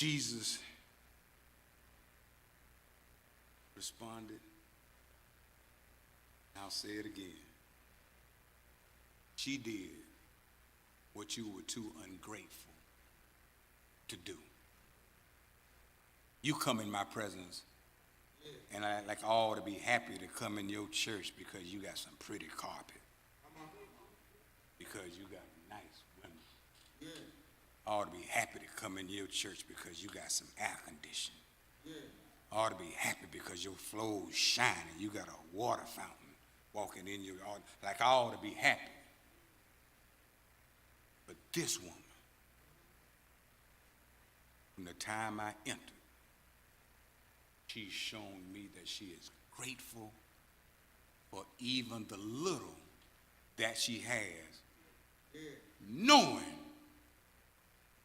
Jesus responded, I'll say it again. She did what you were too ungrateful to do. You come in my presence, and I ought to be happy to come in your church because you got some pretty carpet. Because you got nice women. I ought to be happy to come in your church because you got some air conditioning. I ought to be happy because your floor's shining. You got a water fountain walking in your, I ought to be happy. But this woman, from the time I entered, she's shown me that she is grateful for even the little that she has, knowing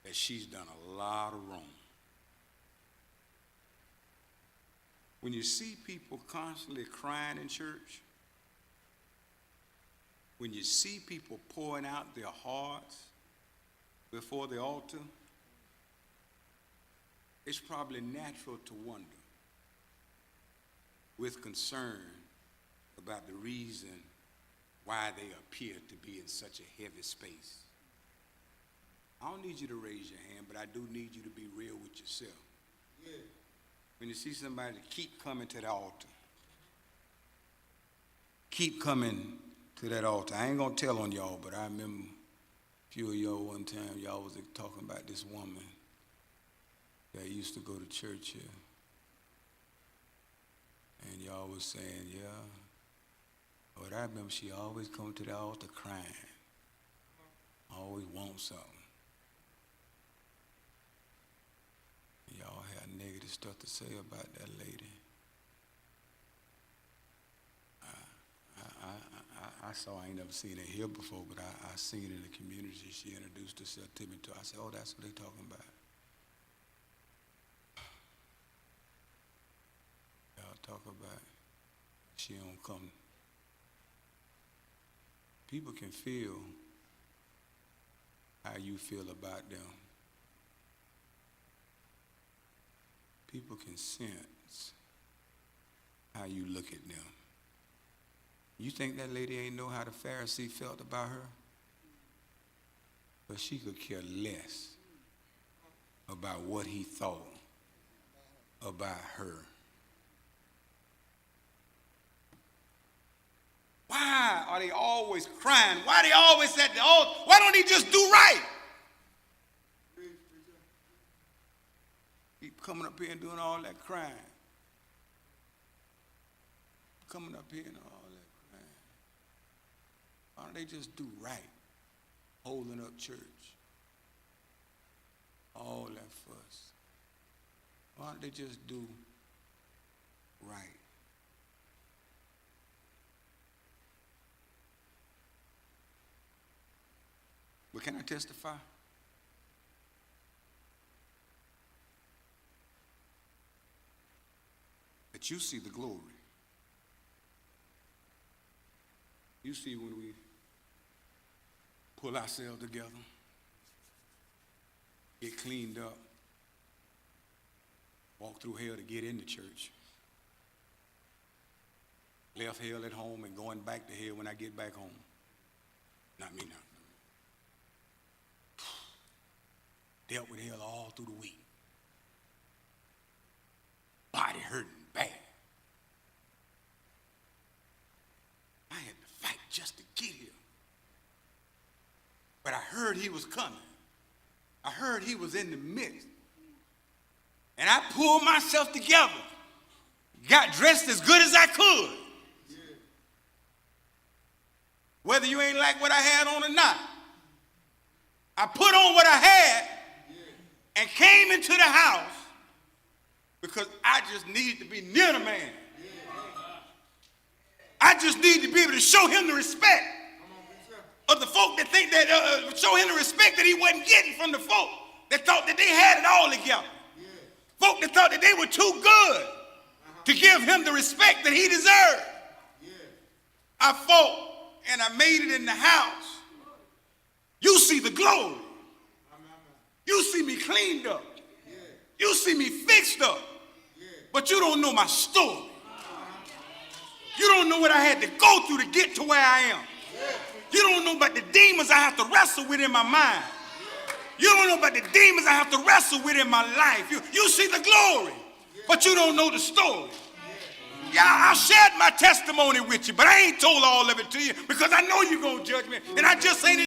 that she's done a lot of wrong. When you see people constantly crying in church, when you see people pouring out their hearts before the altar, it's probably natural to wonder with concern about the reason why they appear to be in such a heavy space. I don't need you to raise your hand, but I do need you to be real with yourself. When you see somebody, keep coming to the altar. Keep coming to that altar. I ain't gonna tell on y'all, but I remember a few of y'all one time, y'all was talking about this woman that used to go to church here. And y'all was saying, yeah. But I remember she always come to the altar crying. Always want something. And y'all had negative stuff to say about that lady. I saw, I ain't never seen her here before, but I seen it in the community. She introduced herself to me too. I said, oh, that's what they talking about. Y'all talk about she don't come. People can feel how you feel about them. People can sense how you look at them. You think that lady ain't know how the Pharisee felt about her? But she could care less about what he thought about her. Why are they always crying? Why are they always at the altar? Why don't he just do right? Keep coming up here and doing all that crying. Coming up here and all that crying. Why don't they just do right? Holding up church. All that fuss. Why don't they just do right? But can I testify? That you see the glory. You see when we pull ourselves together, get cleaned up, walk through hell to get into church, left hell at home and going back to hell when I get back home. Not me now. Dealt with hell all through the week. Body hurting bad. I had to fight just to get here. But I heard he was coming. I heard he was in the midst. And I pulled myself together. Got dressed as good as I could. Yeah. Whether you ain't like what I had on or not. I put on what I had and came into the house because I just needed to be near the man. I just need to be able to show him the respect of the folk that think that, show him the respect that he wasn't getting from the folk that thought that they had it all together. Folk that thought that they were too good to give him the respect that he deserved. I fought and I made it in the house. You see the glory. You see me cleaned up. You see me fixed up, but you don't know my story. You don't know what I had to go through to get to where I am. You don't know about the demons I have to wrestle with in my mind. You don't know about the demons I have to wrestle with in my life. You see the glory, but you don't know the story. Yeah, I shared my testimony with you, but I ain't told all of it to you because I know you're going to judge me, and I just ain't